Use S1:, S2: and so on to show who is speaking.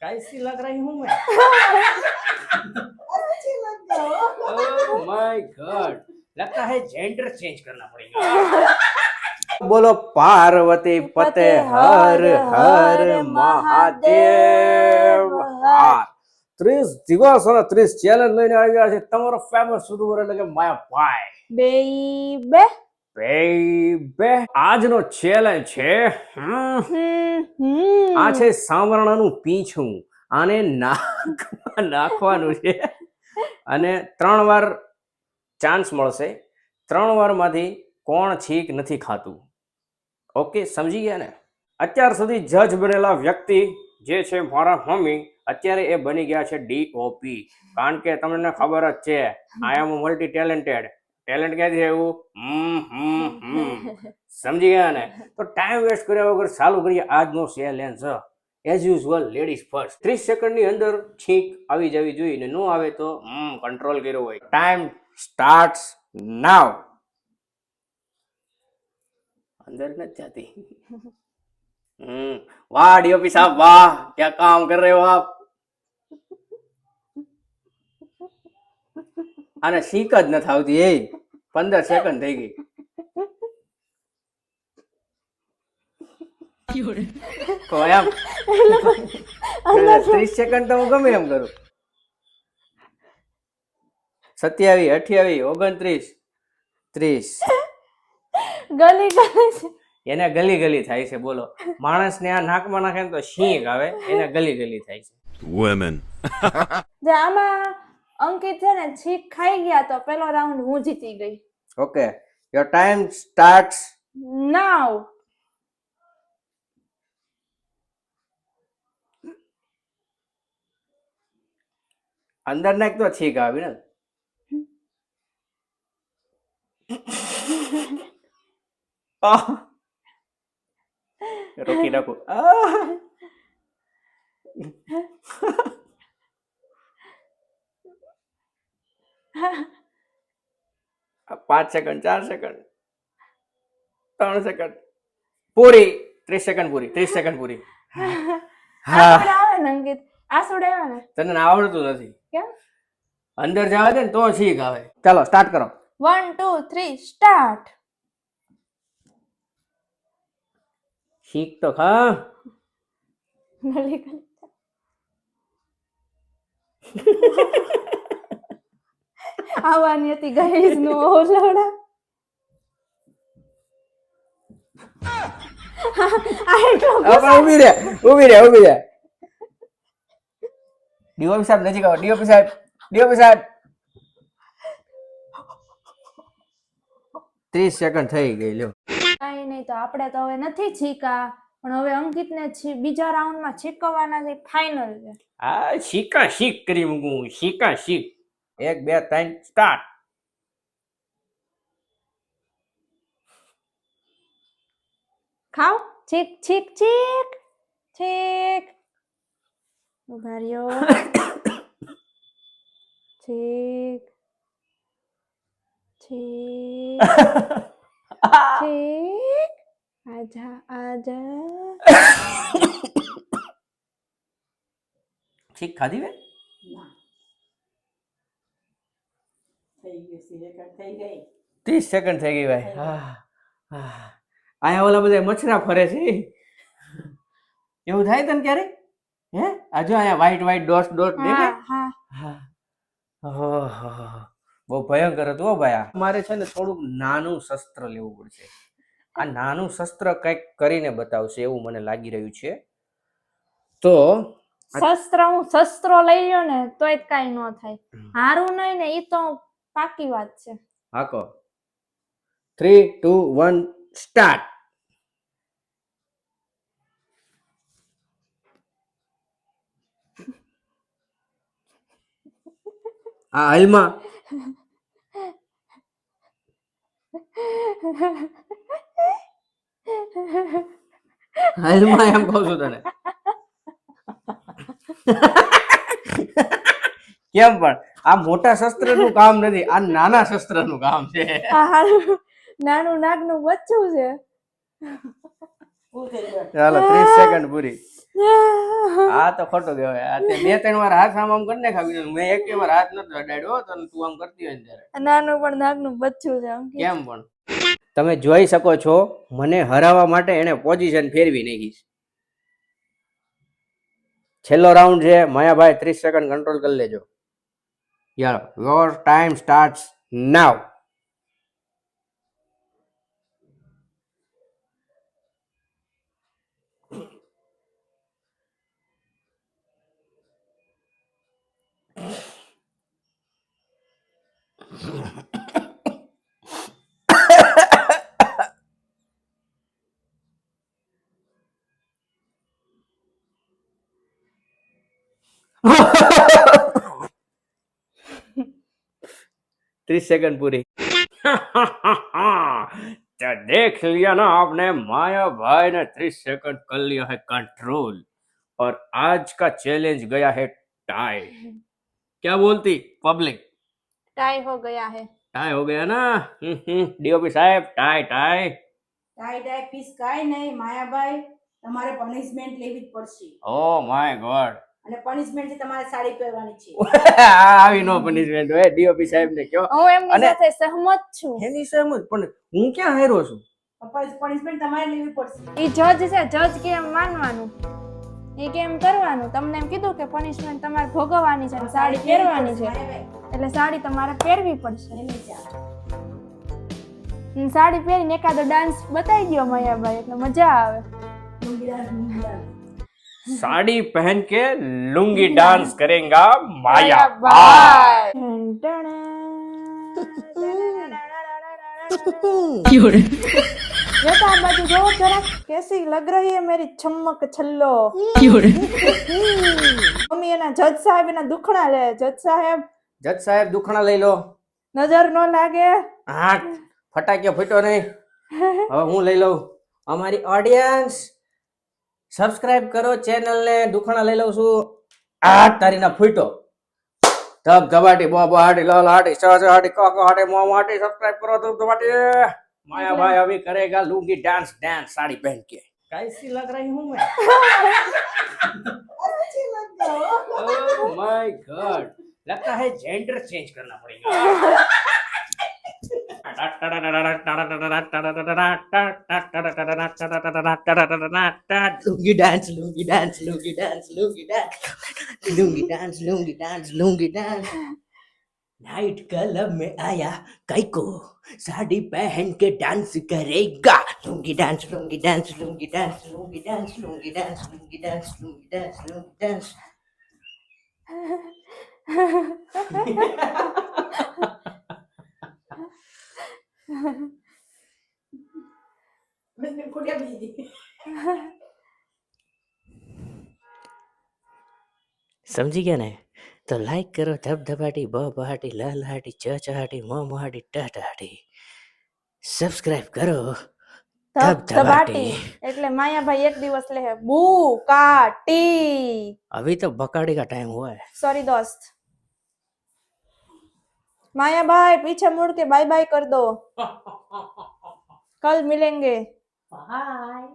S1: कैसी लग रही हूँ मैं?
S2: अच्छी लग रहा हो।
S1: ओह माय गॉड, लगता है जेंडर चेंज करना पड़ेगा. बोलो पार्वती पते हर हर મહાદેવ હર. 30 દિવસ અને 30 ચેલેન્જ લઈને આવી ગયા છે તમારો ફેમસ યુટ્યુબર એટલે કે માયાભાઈ
S2: બેબે
S1: બેબે. આજનો ચેલેન્જ છે આ છે સાંવરણાનું પીંછું. આને નાકમાં નાખવાનું છે અને 3 વાર ચાન્સ મળશે. 3 વારમાંથી કોણ છીક નથી ખાતું? ઓકે, સમજી ગયા ને? અત્યાર સુધી જજ બનેલા વ્યક્તિ જે છે મારા મમ્મી, અત્યારે એ બની ગયા છે DOP. કારણ કે તમને ખબર જ છે આઈ એમ મલ્ટી ટેલેન્ટેડ. ટેલેન્ટ ક્યાંથી આવ્યું? સમજી ગયા ને? તો ટાઈમ વેસ્ટ કર્યા વગર ચાલુ કરીએ આજનો challenge. As usual ladies first. 30 સેકન્ડની અંદર છીંક આવી જવી જોઈએ ને નો આવે તો કંટ્રોલ કર્યો હોય. ટાઈમ સ્ટાર્ટ્સ નાવ. अंदर न जाती. वाह DOP साहब, वाह क्या काम कर रहे हो आप. આને શીખ જ નથી આવતી. એ 15 સેકન્ડ થઈ ગઈ. તો એમ 30 સેકન્ડ તો હું ગમે એમ કરું. 27, 28, 29, 30.
S2: ગલી ગલી
S1: એને ગલી ગલી થાય છે. બોલો, માણસને આ નાકમાં નાખે ને તો છીંક આવે, એને ગલી ગલી થાય છે.
S3: women
S2: જે આમાં અંકિત છે ને છીક ખાઈ ગયા તો પેલો રાઉન્ડ હું જીતી ગઈ.
S1: ઓકે, યોર ટાઈમ સ્ટાર્ટ્સ
S2: નાવ.
S1: અંદર નાખ તો છીંક આવી ને. રોકી નાખું. 5 સેકન્ડ, 4 સેકન્ડ, 3 સેકન્ડ પૂરી. 30 સેકન્ડ પૂરી. 30 સેકન્ડ પૂરી.
S2: આસુડ આવે ને અંકિત, આસુડ આવે ને.
S1: તને આવડતું નથી.
S2: કેમ?
S1: અંદર જવા દે ને તો છીંક આવે. ચાલો સ્ટાર્ટ કરો.
S2: 1 2 3 સ્ટાર્ટ.
S1: છીંક તો ખા.
S2: ગલી ગલી આવવાની હતી ગાઈસ નો ઓલડા.
S1: ઉભી રે. DOP સાહેબ નજીક આવો. DOP સાહેબ. 30 સેકન્ડ થઈ ગઈ. લ્યો,
S2: કઈ નહીં, તો આપણે તો હવે નથી છીકા, પણ હવે અંકિતને બીજા રાઉન્ડમાં છીકવવાના છે. ફાઇનલ છે.
S1: આ શીકા શીક કરી મૂકું. Shika Schick. 1 2 3 સ્ટાર્ટ.
S2: ખાઓ. છીક છીક છીક છીક. ઉભા રહ્યો. છીક છીક છીક. આજા આજા.
S1: છીક ખાધી વે?
S2: થઈ ગઈ સેકન્ડ થઈ ગઈ.
S1: 30 સેકન્ડ થઈ ગઈ ભાઈ. આયા ઓલા બધા મચ્છરા ફરે છે. એવું થાય તને ક્યારે? હે આજો આયા વ્હાઈટ વ્હાઈટ ડોટ ડોટ દેખાય.
S2: હા.
S1: બહુ ભયંકર હતું હો ભાઈ. મારે છે ને થોડુંક નાનું શસ્ત્ર લેવું પડશે. આ નાનું શસ્ત્ર કંઈક કરીને બતાવશે એવું મને લાગી રહ્યું છે. તો
S2: શસ્ત્રો લઈ લ્યો ને તોય કઈ ન થાય. હારું નહીં ને ઈ તો પાકી વાત છે.
S1: હાકો. 3 2 1 સ્ટાર્ટ. આ હાલમાં હાલમાં એમ કહું છું તને. કેમ પણ આ મોટા શસ્ત્ર નું કામ નથી, આ નાના શસ્ત્ર નું કામ છે.
S2: નાનું નાગનું બચ્ચું છે.
S1: ચાલો 30 સેકન્ડ પૂરી. આ તો ખોટું કહેવાય. આ તે 2-3 વાર હાથ આમ કરી નાખ્યા. મેં એક વાર હાથ નતો અડાડ્યો તને તું આમ કરતી હોય ને ત્યારે.
S2: નાનું પણ નાકનું બચ્ચું છે અંકિત.
S1: કેમ પણ તમે જોઈ શકો છો મને હરાવવા માટે એને પોઝિશન ફેરવી નાખી છે. છેલ્લો રાઉન્ડ છે માયાભાઈ 30 સેકન્ડ કંટ્રોલ કરી લેજો. યાર યોર ટાઈમ સ્ટાર્ટ્સ નાવ. तीस सेकंड पूरी. तो देख लिया ना आपने माया भाई ने 30 सेकंड कर लिया है कंट्रोल और आज का चैलेंज गया है टाई. क्या बोलती पब्लिक?
S2: टाई हो गया है.
S1: टाई हो गया ना. डीओपी साहब टाई टाई
S3: ટાઈ પીસ કાંઈ નહીં માયાભાઈ, તમારે પનિશમેન્ટ લેવી જ પડશે
S1: ओ माय गॉड.
S3: અને પનિશમેન્ટ થી તમારે સાડી પહેરવાની છે.
S1: આવી નો પનિશમેન્ટ હોય. ડીઓપી સાહેબ ને કયો.
S2: હું એમની
S1: અને-
S2: સાથે સહમત છું.
S1: એની સેમ જ પણ હું ક્યાં હાર્યો છું?
S3: પનિશમેન્ટ તમારે લેવી પડશે.
S2: ઈ જજ છે, જજ કેમ માનવાનું ઈ કેમ કરવાનું. તમને એમ કીધું કે પનિશમેન્ટ તમારે ભોગવવાની છે, સાડી પહેરવાની છે,
S3: માયાભાઈ,
S2: એટલે સાડી તમારે પહેરવી પડશે.
S3: એની ચા.
S2: સાડી પહેરીને એકાદો ડાન્સ બતાવી દો માયાભાઈ, એટલે મજા આવે.
S3: ડુંગળા.
S1: साड़ी पहन के लुंगी डांस करेगा माया भाई.
S2: बेटा આ બાજુ જો જરા, कैसी लग रही है मेरी चमक छल्लो. મમ્મી એના જજ સાહેબ એના દુખણા લે. જજ સાહેબ
S1: જજ સાહેબ દુખણા લઈ લો.
S2: નજર નો લાગે.
S1: હા ફટાક્યો ફૂટ્યો નહીં. હવે હું લઈ લઉં. અમારી ઓડિયન્સ સબસ્ક્રાઇબ કરો ચેનલ ને. દુખણા લઈ લઉં છું. આ તારી ના ફૂટ્યો. ધબ ધબાટી બોબા હાટી લાલ હાટી સસ હાટી કાકા હાટી મોમ હાટી. સબસ્ક્રાઇબ કરો ધબ ધબાટી. माया भाई अभी करेगा लुंगी डांस डांस साड़ी पहन के. कैसी लग रही हूँ मैं? Oh my God. लगता है जेंडर चेंज करना पड़ेगा. Lungi dance lungi dance lungi dance lungi dance lungi dance lungi dance lungi dance. Night club में आया कई को साड़ी पहन के डांस करेगा. Lungi dance lungi dance lungi dance lungi dance lungi dance lungi dance lungi dance lungi dance.
S3: ખોટિયા બીજી.
S1: समझी गया ना? तो लाइक करो धबधबाटी बहाटी लहलहाटी चहचहाटी मोमहाटी टहटहाटी. सब्सक्राइब करो
S2: ધબધબાટી એટલે માયાભાઈ એક દિવસ લે બુ કા ટી.
S1: अभी तो बकाड़ी का टाइम हुआ है.
S2: सॉरी दोस्त. मायाभाई पीछे मुड़ के बाय बाय कर दो. कल मिलेंगे.
S3: Bye.